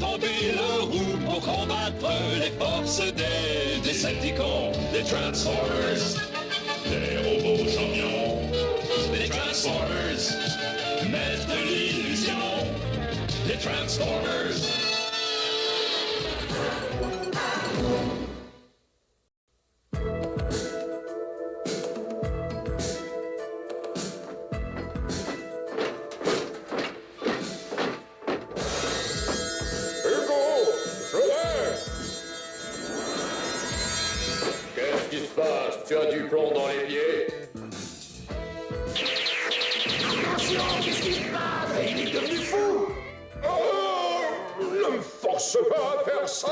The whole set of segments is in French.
tomber le roux pour combattre les forces des Decepticons, des Transformers, des robots champions, des Transformers, maîtres de l'illusion, des Transformers. Tu as du plomb dans les pieds? Attention, qu'est-ce qui se passe? Il est devenu fou! Oh, ne me force pas à faire ça!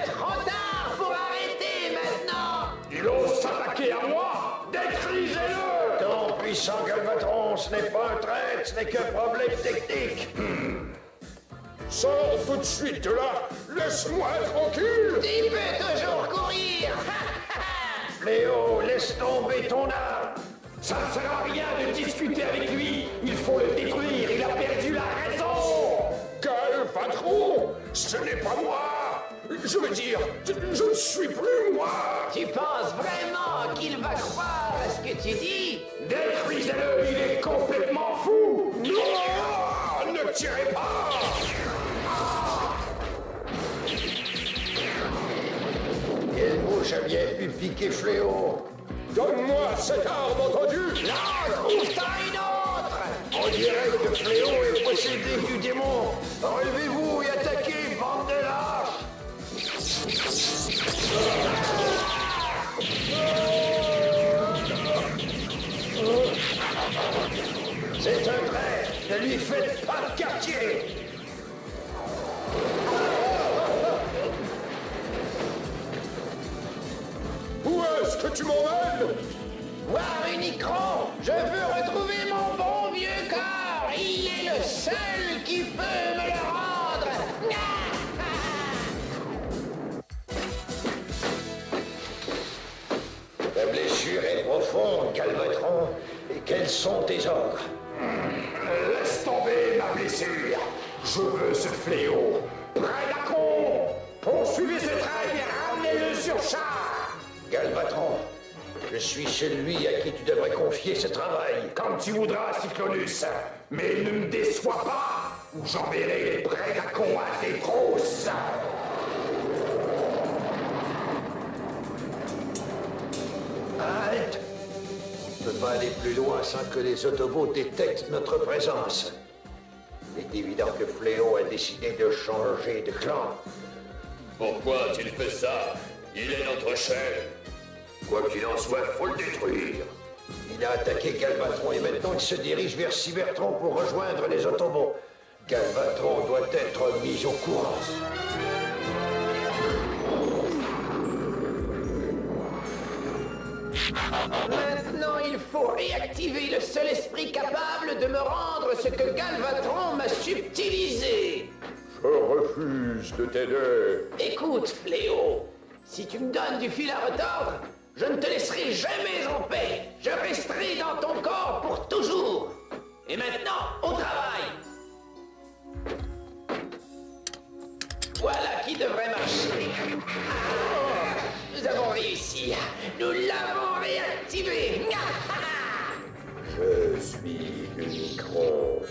Trop tard pour arrêter maintenant! Il ose s'attaquer à moi! Détruisez-le! Ton puissant Galvatron, ce n'est pas un traître, ce n'est qu'un problème technique. Sors tout de suite de là! Laisse-moi tranquille! Il peut toujours courir! Léo, laisse tomber ton arme. Ça ne sert à rien de discuter avec lui! Il faut le détruire! Il a perdu la raison! Galvatron! Ce n'est pas moi! Je veux dire, je ne suis plus moi! Tu penses vraiment qu'il va croire à ce que tu dis? Détruisez-le! Il est complètement fou! Non! Ne tirez pas! Quelle bouche a bien pu piquer Fléau? Donne-moi cette arme, entendu? Non, trouve-t'en une autre! On dirait que Fléau est possédé du démon. Relevez-vous et attaquez, bande de lâches! C'est un traître, ne lui faites pas de quartier! Où est-ce que tu m'emmènes? Voir Unicron! Je veux retrouver mon bon vieux corps! Il est le seul qui peut me le rendre! Ta blessure est profonde, Galvatron. Et quels sont tes ordres? Laisse tomber ma blessure. Je veux ce fléau. Prédacon! Poursuivez ce train et ramenez-le sur char! Galvatron, je suis celui à qui tu devrais confier ce travail. Comme tu voudras, Cyclonus. Mais ne me déçois pas, ou j'enverrai les prédacons à tes trousses. Halte! On ne peut pas aller plus loin sans que les Autobots détectent notre présence. Il est évident que Fléau a décidé de changer de clan. Pourquoi a-t-il fait ça? Il est notre chef. Quoi qu'il en soit, faut le détruire. Il a attaqué Galvatron et maintenant il se dirige vers Cybertron pour rejoindre les Autobots. Galvatron doit être mis au courant. Maintenant, il faut réactiver le seul esprit capable de me rendre ce que Galvatron m'a subtilisé. Je refuse de t'aider. Écoute, Fléau, si tu me donnes du fil à retordre, je ne te laisserai jamais en paix. Je resterai dans ton corps pour toujours. Et maintenant, au travail. Voilà qui devrait marcher. Ah, nous avons réussi. Nous l'avons réactivé. Je suis Unicron,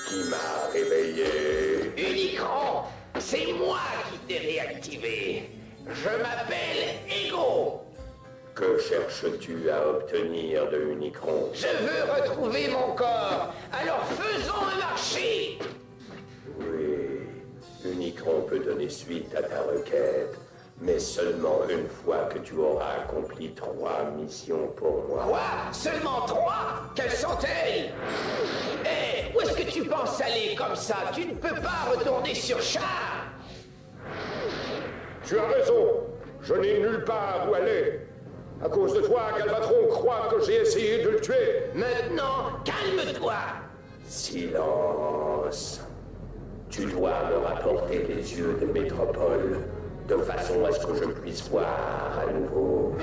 qui m'a réveillé. Unicron, c'est moi qui t'ai réactivé. Je m'appelle Ego. Que cherches-tu à obtenir de Unicron? Je veux retrouver mon corps. Alors faisons un marché. Oui, Unicron peut donner suite à ta requête, mais seulement une fois que tu auras accompli 3 missions pour moi. Quoi? Seulement 3? Quelles sont-elles? Hé, où est-ce que tu penses aller comme ça? Tu ne peux pas retourner sur char. Tu as raison, je n'ai nulle part où aller. À cause de toi, Galvatron croit que j'ai essayé de le tuer. Maintenant, calme-toi. Silence. Tu dois me rapporter les yeux de Métropole, de façon à ce que je puisse voir à nouveau.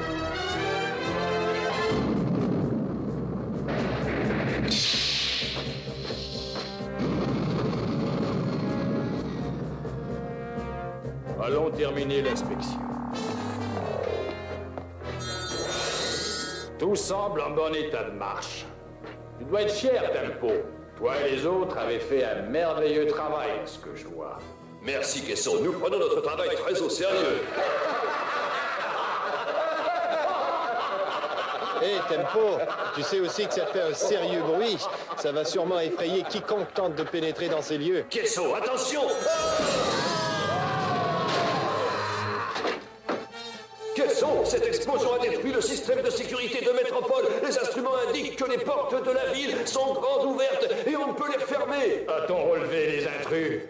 Allons terminer l'inspection. Tout semble en bon état de marche. Tu dois être fier, Tempo. Toi et les autres avez fait un merveilleux travail, ce que je vois. Merci, Caisson. Nous prenons notre travail très au sérieux. Hé, Tempo, tu sais aussi que ça fait un sérieux bruit. Ça va sûrement effrayer quiconque tente de pénétrer dans ces lieux. Caisson, attention! Caisson, cette explosion a détruit le système de sécurité de Métropole. Les instruments indiquent que les portes de la ville sont grandes ouvertes et on ne peut les fermer. A-t-on relevé les intrus?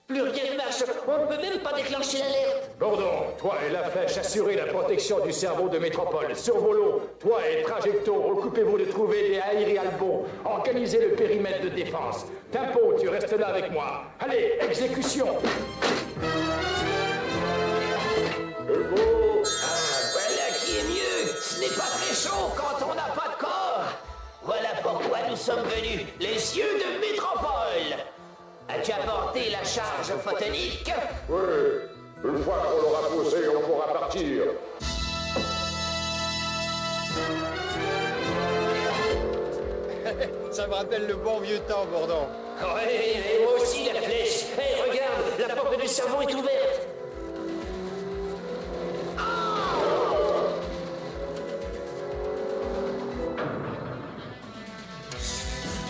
Plus rien ne marche. On ne peut même pas déclencher l'alerte. Gordon, toi et la flèche, assurez la protection du cerveau de Métropole. Survolo, toi et Trajecto, occupez-vous de trouver des aérialbos. Organisez le périmètre de défense. Tempo, tu restes là avec moi. Allez, exécution! Voilà qui est mieux. Ce n'est pas très chaud quand on n'a pas de corps. Voilà pourquoi nous sommes venus, les yeux de Métropole. As-tu apporté la charge photonique? Oui, une fois qu'on l'aura posée, on pourra partir. Ça me rappelle le bon vieux temps, Bourdon. Ouais, et moi aussi la flèche. Hé, regarde, la porte du cerveau est ouverte.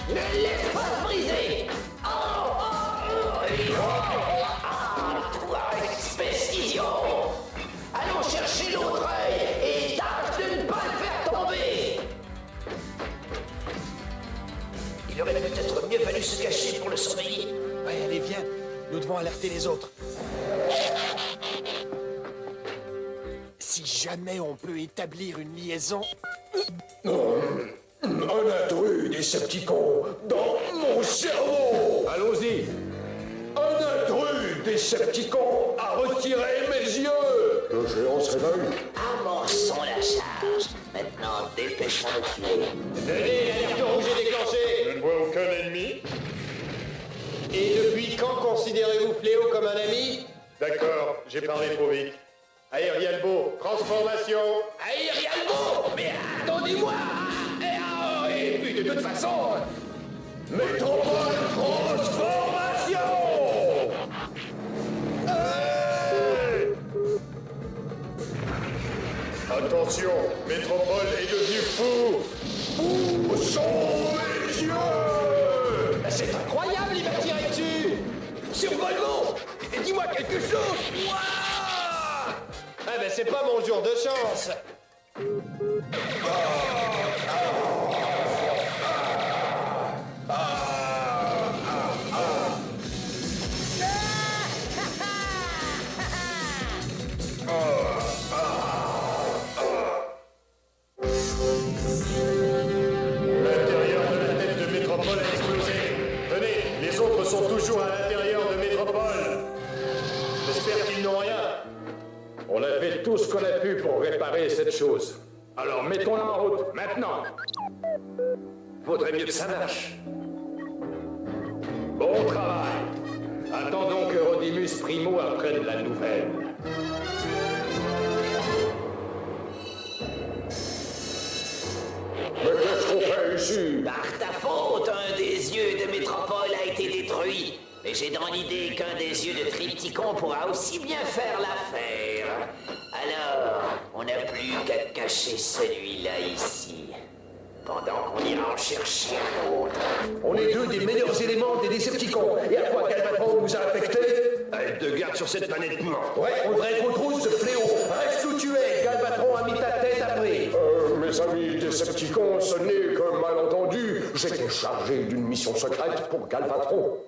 Ne laisse pas se briser. Toi, espèce d'idiot. Allons chercher l'autre œil et tâche de ne pas le faire tomber. Il aurait peut-être mieux fallu se cacher pour le surveiller. Ouais, allez, viens. Nous devons alerter les autres. Si jamais on peut établir une liaison... Un intrus, Décepticon, dans mon cerveau. Allons-y! Un intrus, Décepticon, a retiré mes yeux. Le géant se réveille. Amorçons la charge. Maintenant, dépêchons de tuer. Tenez, l'alerte rouge est déclenchée. Je ne vois aucun ennemi. Et depuis quand considérez-vous Fléau comme un ami? D'accord, j'ai parlé trop vite. Aérialbo, transformation. Aérialbo! Mais attendez-moi! Et puis de toute façon... Métropole transformation. Attention, Métropole est devenu fou. Où sont mes yeux? C'est incroyable, il m'a tiré dessus! Survolons! Dis-moi quelque chose! Ah ben c'est pas mon jour de chance. L'intérieur de la tête de Métropole a explosé. Tenez, les autres sont toujours à l'intérieur de Métropole. J'espère qu'ils n'ont rien. On a fait tout ce qu'on a pu pour réparer cette chose. Alors mettons-la en route, maintenant. Vaudrait mieux que ça marche. Bon travail. Attendons que Rodimus Primo apprenne la nouvelle. Mais qu'est-ce qu'on fait ici? Par ta faute, un des yeux de Métropole a été détruit. Mais j'ai dans l'idée qu'un des yeux de Triptychon pourra aussi bien faire l'affaire. Alors, on n'a plus qu'à cacher celui-là ici. Pendant qu'on ira en chercher un autre. On est deux des meilleurs éléments des Décepticons. Et à quoi Galvatron nous a affectés? Aide de garde sur cette planète morte. Ouais, on devrait être retrouve ce fléau. Reste où tu es. Galvatron a mis ta tête après. Mes amis Décepticons, ce n'est qu'un malentendu. J'étais chargé d'une mission secrète pour Galvatron.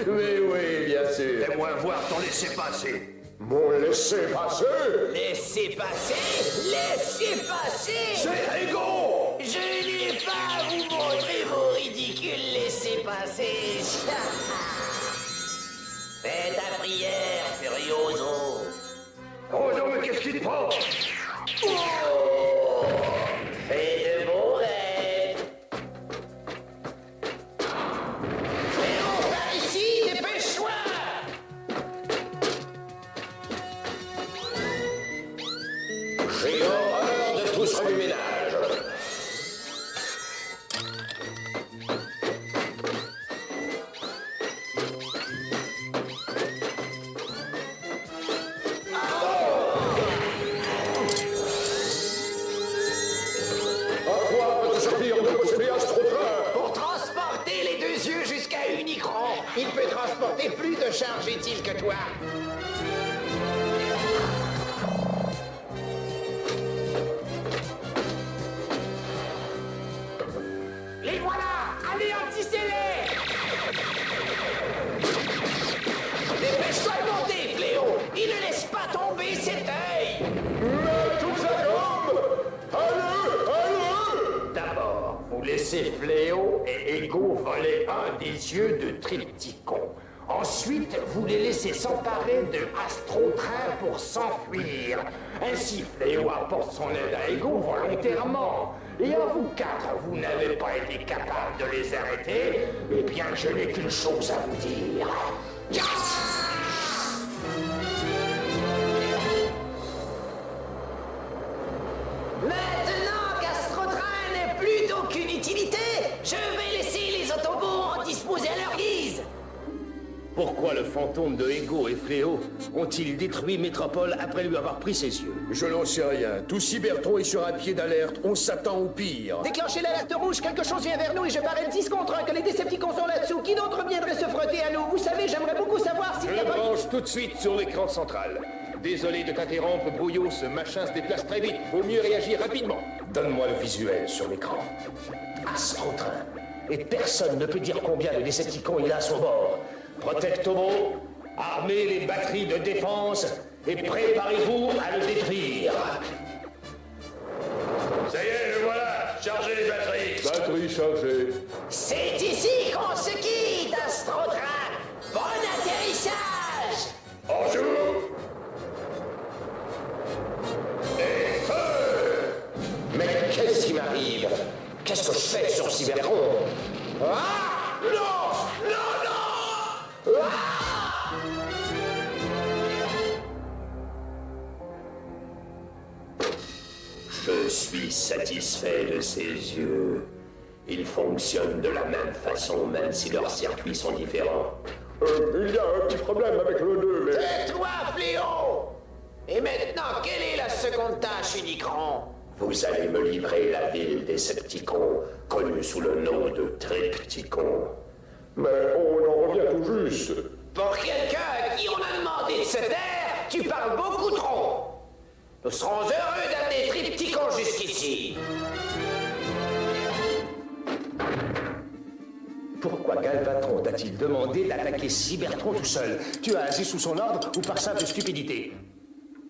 Oui, oui, bien sûr. Fais-moi voir ton laissez-passer. Mon laissez-passer? Laissez passer! Laissez passer! C'est égaux! Je n'ai pas à vous montrer vos ridicules laissez-passer! Fais ta prière, Furioso! Oh non, mais qu'est-ce qu'il te prend? Fais de beaux rêves! Frérot, par ici, dépêche-toi! charge utile que toi. Les voilà! Anéantissez-les! Dépêche-toi de monter, Fléau! Il ne laisse pas tomber cet œil! Mais tous à gomme! Allez! D'abord, vous laissez Fléau et Ego voler un des yeux de Triptychon. Ensuite, vous les laissez s'emparer de Astrotrain pour s'enfuir. Ainsi, Fléau apporte son aide à Ego volontairement. Et à vous quatre, vous n'avez pas été capable de les arrêter. Eh bien, je n'ai qu'une chose à vous dire. Maintenant qu'Astrotrain n'est plus d'aucune utilité, je vais laisser les Autobots en disposer à leur guise. Pourquoi le fantôme de Ego et Fléau ont-ils détruit Métropole après lui avoir pris ses yeux? Je n'en sais rien. Tout Cybertron est sur un pied d'alerte. On s'attend au pire. Déclenchez l'alerte rouge, quelque chose vient vers nous et je parais 10 contre 1, que les Décepticons sont là-dessous. Qui d'autre viendrait se frotter à nous? Vous savez, j'aimerais beaucoup savoir si... Je le branche tout de suite sur l'écran central. Désolé de t'interrompre, Brouillot, ce machin se déplace très vite. Vaut mieux réagir rapidement. Donne-moi le visuel sur l'écran. Astrotrain. Et personne ne peut dire combien de Décepticons il a à son bord. Protectomo, armez les batteries de défense et préparez-vous à le détruire. Ça y est, le voilà! Chargez les batteries! Batterie chargée. C'est ici qu'on se quitte, Astrotrain! Bon atterrissage! Bonjour! Et feu! Mais qu'est-ce qui m'arrive? Qu'est-ce que je fais sur Cybertron? Ah! Non! Non, non! Je suis satisfait de ces yeux. Ils fonctionnent de la même façon, même si leurs circuits sont différents. Il y a un petit problème avec le 2, mais... Tais-toi, Fléau! Et maintenant, quelle est la seconde tâche, Unicron? Vous allez me livrer la ville des Decepticons, connue sous le nom de Triptychon. Mais on en revient tout juste. Pour quelqu'un à qui on a demandé de se taire, tu parles beaucoup trop. Nous serons heureux d'amener Triptychon jusqu'ici. Pourquoi Galvatron t'a-t-il demandé d'attaquer Cybertron tout seul? Tu as agi sous son ordre ou par simple stupidité?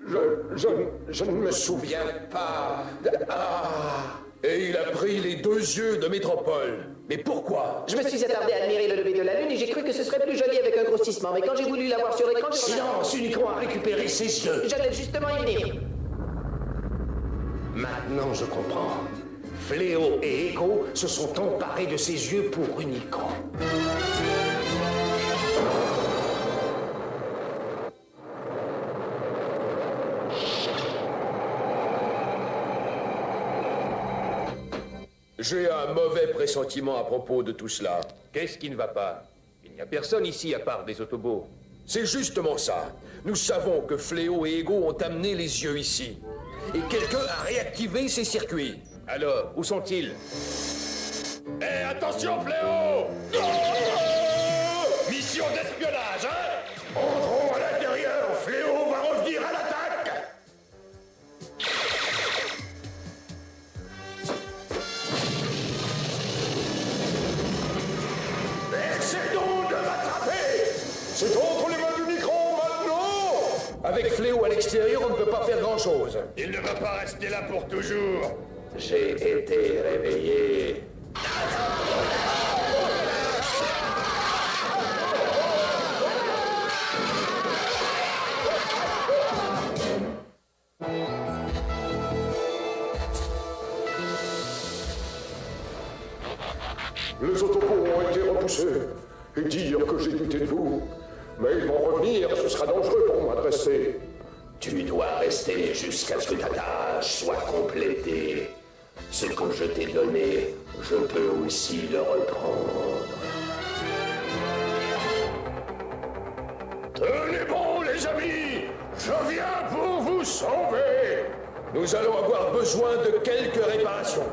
Je ne me souviens pas. Et il a pris les 2 yeux de Métropole. Mais pourquoi? Je me suis attardé à admirer le lever de la lune et j'ai cru que ce serait plus joli avec un grossissement. Mais quand j'ai voulu l'avoir sur l'écran, j'ai... Silence! Unicron a récupéré ses yeux. J'allais justement y venir. Maintenant, je comprends. Fléau et Ego se sont emparés de ses yeux pour Unicron. J'ai un mauvais pressentiment à propos de tout cela. Qu'est-ce qui ne va pas? Il n'y a personne ici à part des Autobots. C'est justement ça. Nous savons que Fléau et Ego ont amené les yeux ici. Et quelqu'un a réactivé ces circuits. Alors, où sont-ils? Eh, attention, Fléau! Mission d'espionnage, hein? Entrons à l'intérieur, Fléau va revenir à l'attaque! Essayez donc de m'attraper! C'est entre les mains d'Unicron maintenant! Avec Fléau à l'extérieur, on ne peut pas faire grand-chose. Il ne va pas rester là pour toujours. J'ai été réveillé. Les Autobots ont été repoussés. Et dire que j'ai douté de vous. Mais ils vont revenir, ce sera dangereux pour m'adresser. Tu dois rester jusqu'à ce que ta tâche soit complétée. Ce que je t'ai donné, je peux aussi le reprendre. Tenez bon, les amis! Je viens pour vous sauver! Nous allons avoir besoin de quelques réparations.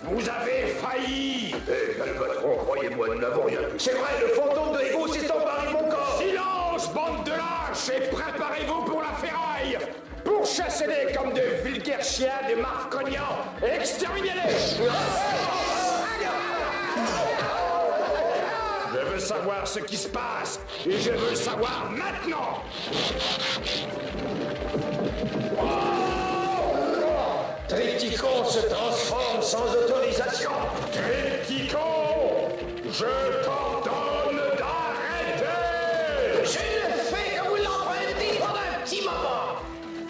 Vous avez failli! Et Galvatron croyait moi, nous n'avons rien pu. C'est vrai, le fantôme de Ego s'est emparé de mon corps. Silence, bande de lâches, et préparez-vous pour la ferraille. Pour chasser-les comme de vulgaires chiens, des marcognants, exterminez-les. Je veux savoir ce qui se passe, et je veux le savoir maintenant. Triptychon se transforme sans autorisation. Triptychon, je t'ordonne d'arrêter. Je le fais comme vous l'empruntez pendant un petit moment.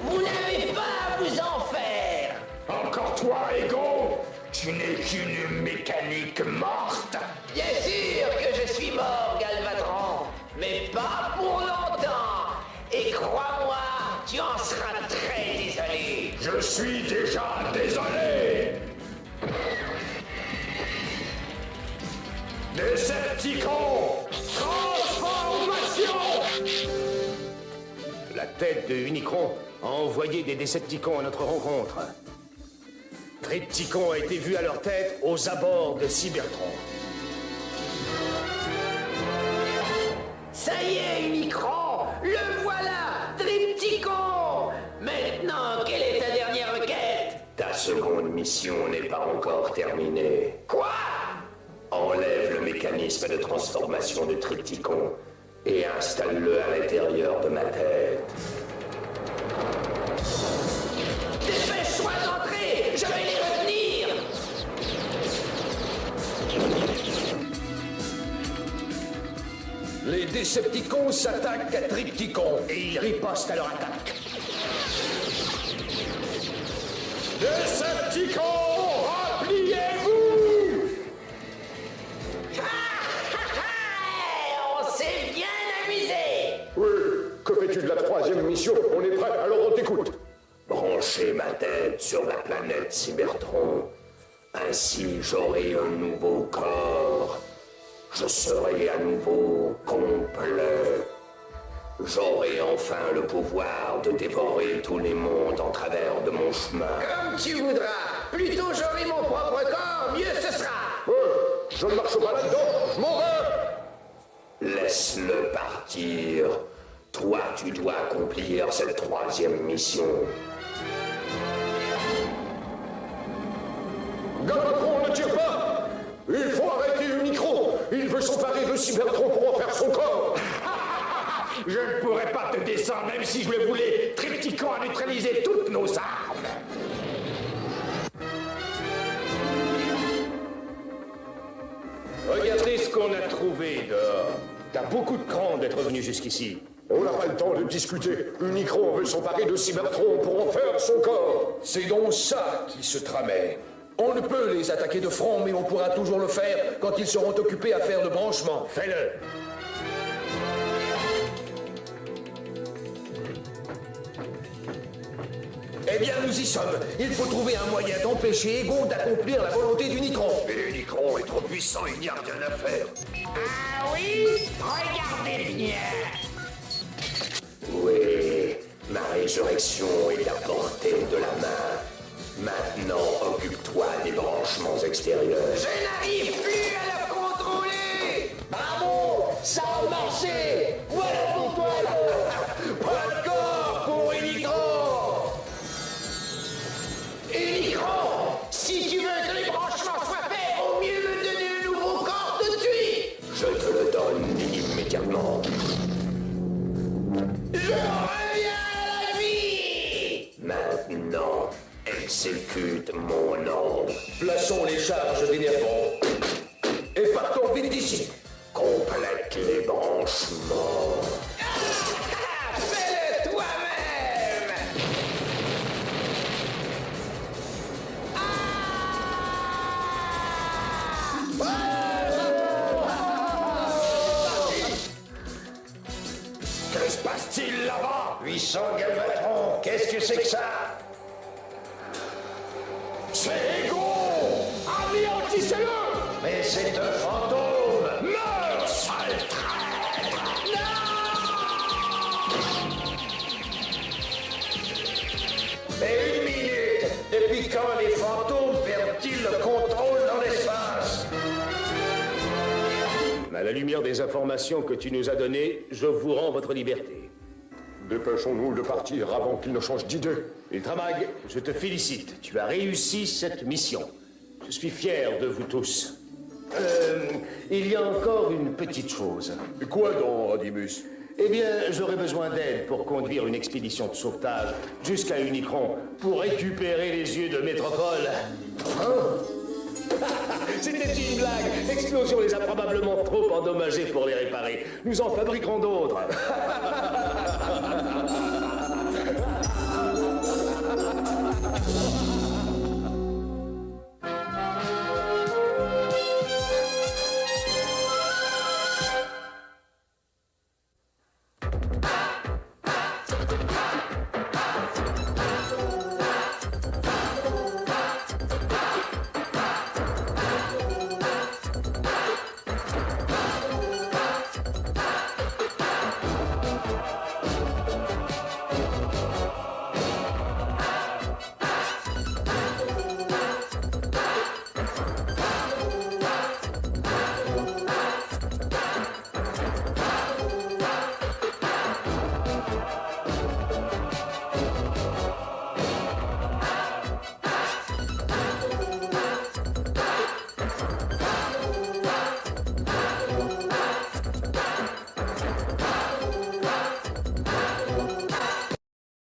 Vous n'avez pas à vous en faire. Encore toi, Ego, tu n'es qu'une mécanique morte. Bien sûr que je suis mort, Galvatron, mais pas pour longtemps. Et crois-moi, tu en seras très désolé. Je suis déjà désolé. Decepticon, transformation. La tête de Unicron a envoyé des Décepticons à notre rencontre. Triptychon a été vu à leur tête aux abords de Cybertron. Ça y est, Unicron, le voilà, Triptychon. Maintenant, quelle est ta dernière requête? Ta seconde mission n'est pas encore terminée. Quoi? Enlève le mécanisme de transformation de Triptychon et installe-le à l'intérieur de ma tête. Dépêche-toi d'entrer, je vais les retenir. Les Décepticons s'attaquent à Triptychon et ils ripostent à leur attaque. Decepticon, repliez-vous. On s'est bien amusé. Oui, que fais-tu de la troisième mission? On est prêt, alors on t'écoute. Branchez ma tête sur la planète Cybertron. Ainsi, j'aurai un nouveau corps. Je serai à nouveau complet. J'aurai enfin le pouvoir de dévorer tous les mondes en travers de mon chemin. Comme tu voudras. Plutôt j'aurai mon propre corps, mieux ce sera. Je ne marche pas là-dedans, je m'en vais. Laisse-le partir. Toi, tu dois accomplir cette troisième mission. Galvatron, ne tire pas. Il faut arrêter Unicron. Il veut s'emparer de Cybertron pour en faire son corps. Je ne pourrais pas te descendre même si je le voulais. Triptychon a neutralisé toutes nos armes. Regardez ce qu'on a trouvé dehors. T'as beaucoup de cran d'être venu jusqu'ici. On n'a pas le temps de discuter. Unicron veut s'emparer de Cybertron pour en faire son corps. C'est donc ça qui se tramait. On ne peut les attaquer de front, mais on pourra toujours le faire quand ils seront occupés à faire le branchement. Fais-le. Eh bien, nous y sommes. Il faut trouver un moyen d'empêcher Ego d'accomplir la volonté d'Unicron. Mais Unicron est trop puissant, il n'y a rien à faire. Ah oui? Regardez bien. Oui, ma résurrection est à portée de la main. Maintenant, occupe-toi des branchements extérieurs. Je n'arrive plus à le contrôler. Bravo, ça a marché. Voilà pour toi, Pas de corps pour Unicron. Unicron, si tu veux que les branchements soient faits, au mieux me donner un nouveau corps tout de suite. Je te le donne immédiatement. Je reviens à la vie. Maintenant, exécute mon ordre. Plaçons les charges d'énervement. Et partons vite d'ici. Complète les branchements. Fais-le toi-même. Que se passe-t-il là-bas? 800 Galvatron, qu'est-ce que c'est que ça? C'est Ego. Anéantissez-le. Mais c'est un fantôme. Meurs, sale traître. Mais une minute. Depuis quand les fantômes perdent-ils le contrôle dans l'espace? À la lumière des informations que tu nous as données, je vous rends votre liberté. Dépêchons-nous de partir avant qu'il ne change d'idée. Ultramag, je te félicite. Tu as réussi cette mission. Je suis fier de vous tous. Il y a encore une petite chose. Quoi donc, Rodimus? Eh bien, j'aurais besoin d'aide pour conduire une expédition de sauvetage jusqu'à Unicron pour récupérer les yeux de Métropole. C'était une blague. L'explosion les a probablement trop endommagés pour les réparer. Nous en fabriquerons d'autres.